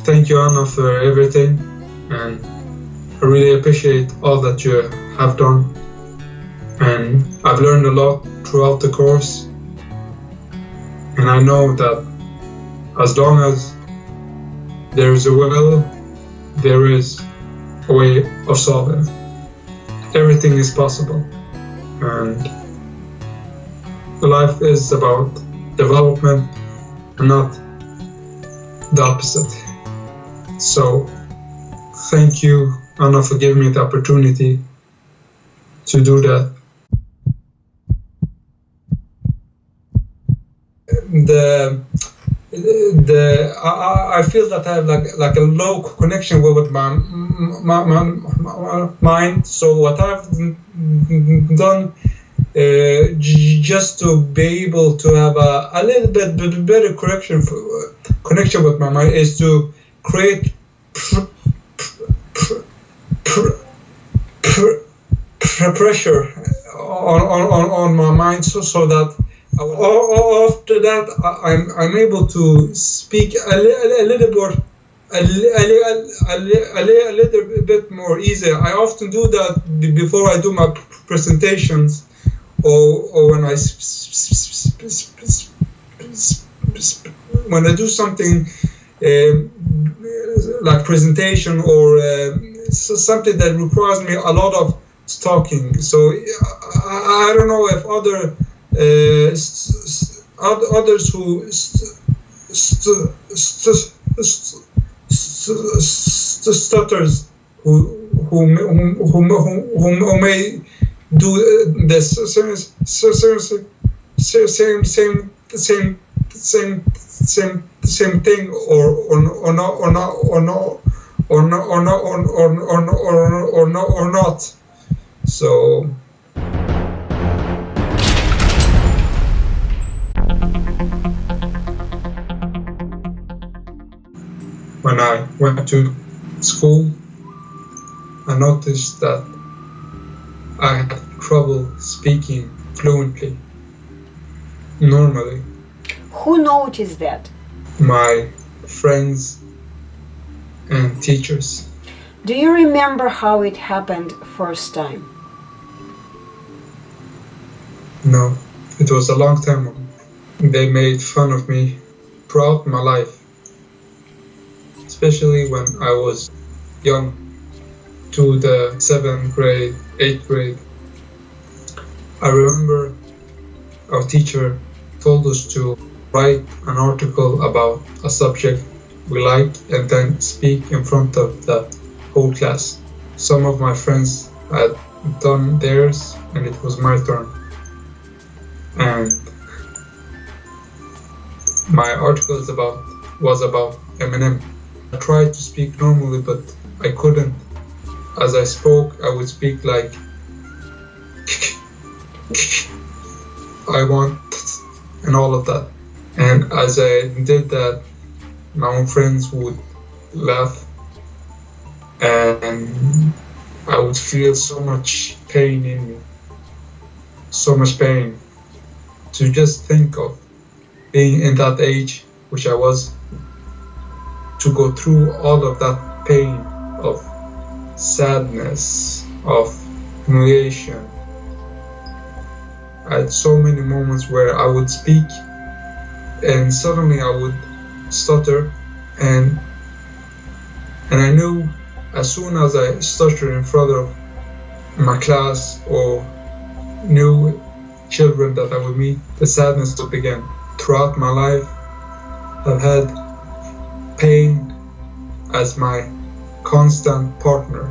Thank you, Anna, for everything, and I really appreciate all that you have done. And I've learned a lot throughout the course, and I know that as long as there is a will, there is a way of solving. Everything is possible, and life is about development and not the opposite. So thank you, Anna, for giving me the opportunity to do that. I feel that I have like a low connection with my mind. So what I've done just to be able to have a little bit better connection with my mind is to create pressure on my mind, so that after that I'm able to speak a little bit more easy. I often do that before I do my presentations, or when I when I do something like presentation or something that requires me a lot of talking. So I don't know if others who stutters who may do the same thing or not. So when I went to school, I noticed that I had trouble speaking fluently, normally. Who noticed that? My friends and teachers. Do you remember how it happened first time? No, it was a long time ago. They made fun of me throughout my life, especially when I was young, to the 7th grade, 8th grade. I remember our teacher told us to write an article about a subject we like and then speak in front of the whole class. Some of my friends had done theirs and it was my turn. And my article was about Eminem. I tried to speak normally, but I couldn't. As I spoke, I would speak like I want and all of that. And as I did that, my own friends would laugh and I would feel so much pain in me. So much pain to just think of being in that age, which I was, to go through all of that pain of sadness, of humiliation. I had so many moments where I would speak and suddenly I would stutter, and I knew as soon as I stuttered in front of my class or new children that I would meet, the sadness would begin. Throughout my life, I've had pain as my constant partner.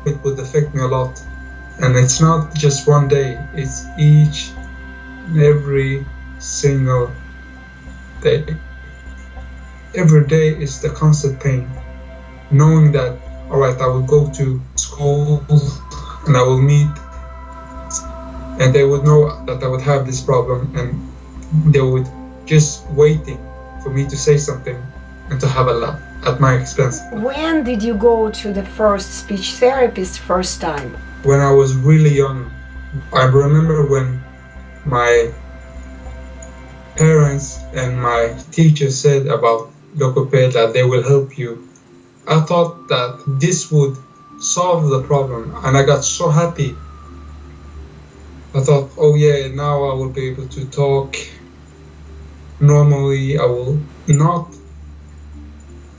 It would affect me a lot. And it's not just one day, it's each and every single day. Every day is the constant pain. Knowing that, alright, I will go to school and I will meet, and they would know that I would have this problem, and they would just waiting for me to say something and to have a laugh at my expense. When did you go to the first speech therapist first time? When I was really young. I remember when my parents and my teacher said about logoped, that they will help you. I thought that this would solve the problem, and I got so happy. I thought, oh yeah, now I will be able to talk normally. I will not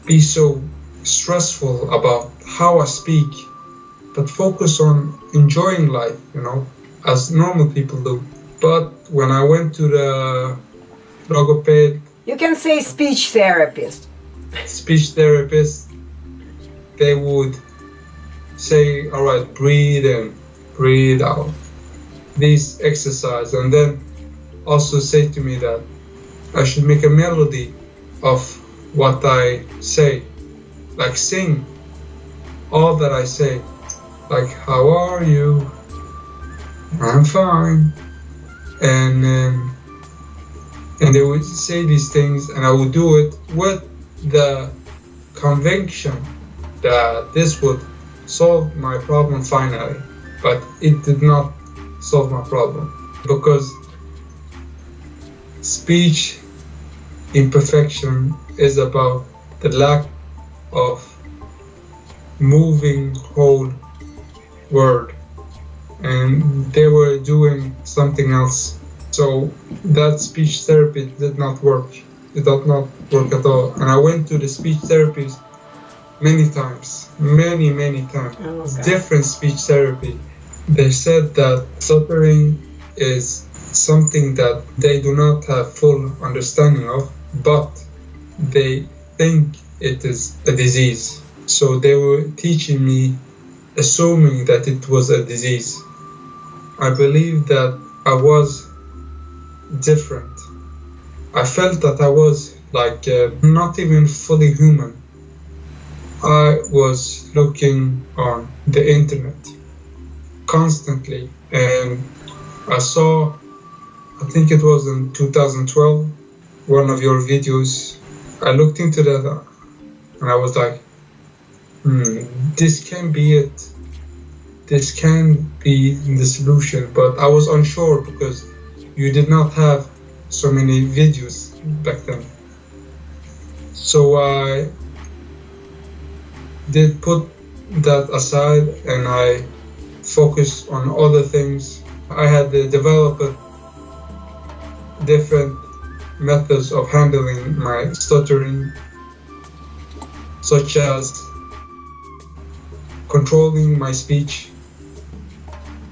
be so stressful about how I speak, but focus on enjoying life, as normal people do. But when I went to the logoped, You can say speech therapist. They would say, all right, breathe in, breathe out, these exercise, and then also say to me that I should make a melody of what I say, like sing all that I say, like, how are you? I'm fine. And they would say these things, and I would do it with the conviction that this would solve my problem finally. But it did not solve my problem, because speech imperfection is about the lack of moving whole word, and they were doing something else. So that speech therapy did not work. It did not work at all. And I went to the speech therapist many times. Okay. Different speech therapy. They said that stuttering is something that they do not have full understanding of, but they think it is a disease. So they were teaching me, assuming that it was a disease. I believe that I was different. I felt that I was like not even fully human. I was looking on the internet constantly, and I saw, I think it was in 2012, one of your videos. I looked into that and I was like, this can be it. This can be the solution. But I was unsure because you did not have so many videos back then. So I did put that aside and I focused on other things. I had developed different methods of handling my stuttering, such as controlling my speech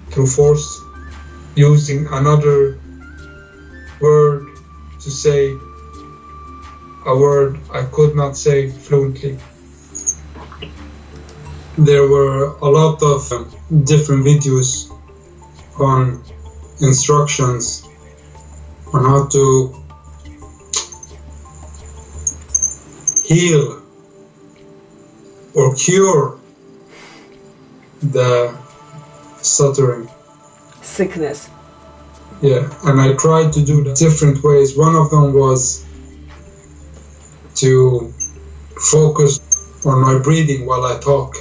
through force, using another word to say a word I could not say fluently. There were a lot of different videos on instructions on how to heal or cure the stuttering Sickness. Yeah, and I tried to do that different ways. One of them was to focus on my breathing while I talk.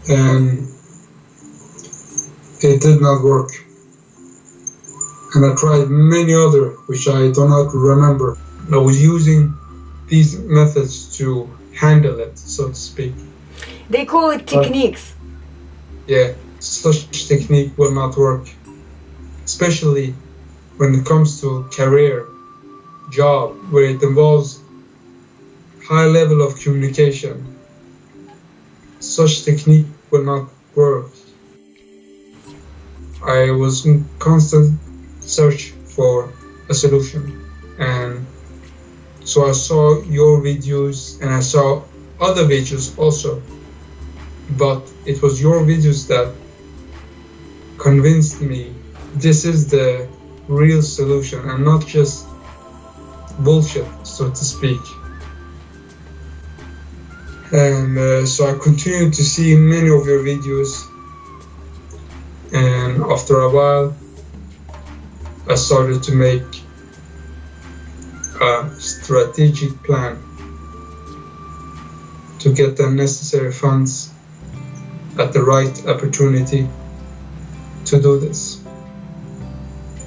And it did not work. And I tried many other, which I do not remember. I was using these methods to handle it, so to speak. They call it techniques. Yeah, such technique will not work, especially when it comes to career, job, where it involves high level of communication. Such technique will not work. I was in constant search for a solution, and so I saw your videos and I saw other videos also, but it was your videos that convinced me this is the real solution and not just bullshit, so to speak. And so I continued to see many of your videos, and after a while I started to make a strategic plan to get the necessary funds at the right opportunity to do this.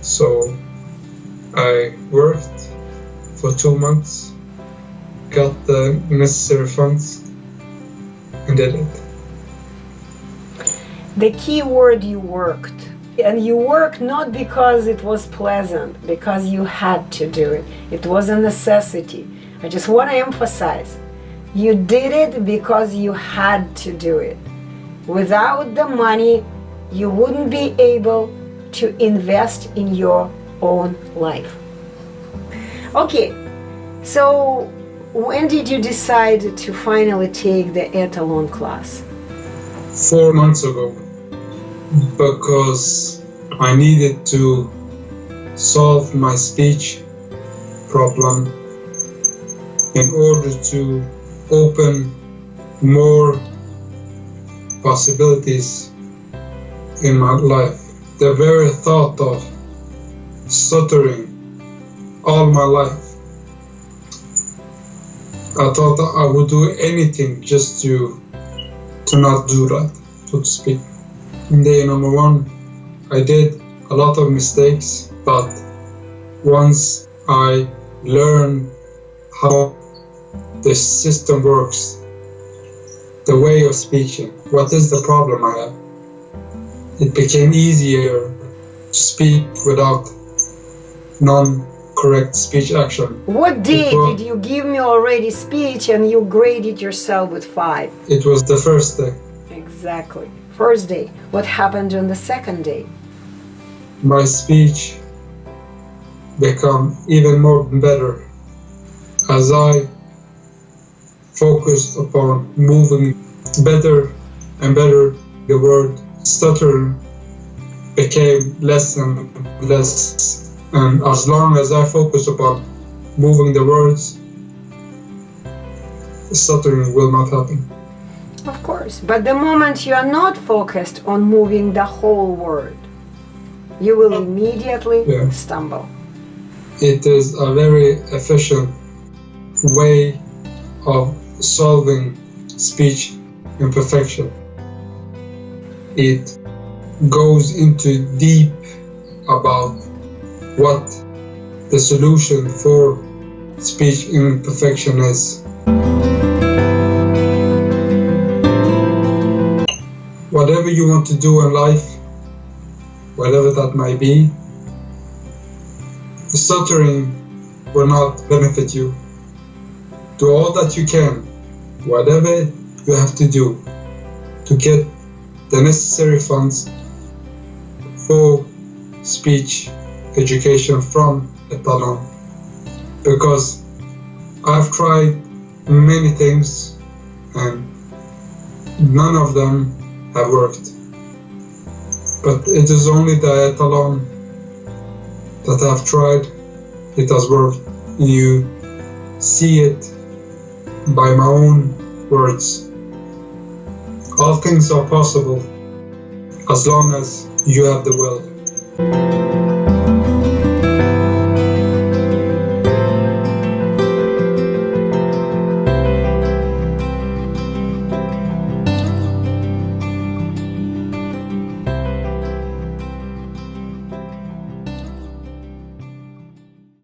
So I worked for 2 months, got the necessary funds, and did it. The key word, you worked. And you worked not because it was pleasant, because you had to do it. It was a necessity. I just want to emphasize, you did it because you had to do it. Without the money, you wouldn't be able to invest in your own life. Okay, so when did you decide to finally take the Etalon class? 4 months ago, because I needed to solve my speech problem in order to open more possibilities in my life. The very thought of stuttering all my life, I thought that I would do anything just to not do that, so to speak. Day number 1, I did a lot of mistakes, but once I learned how the system works, the way of speaking, what is the problem I have, it became easier to speak without non-correct speech action. What day did you give me already speech and you graded yourself with 5? It was the first day. Exactly. First day. What happened on the second day? My speech became even more better as I focused upon moving better and better. The word stutter became less and less, and as long as I focus upon moving the words, stuttering will not happen. Of course, but the moment you are not focused on moving the whole word, you will immediately stumble. It is a very efficient way of solving speech imperfection. It goes into deep about what the solution for speech imperfection is. Whatever you want to do in life, whatever that might be, stuttering will not benefit you. Do all that you can, whatever you have to do, to get the necessary funds for speech education from Etalon. Because I've tried many things and none of them have worked. But it is only the Etalon that I've tried, it has worked. You see it by my own words. All things are possible as long as you have the will.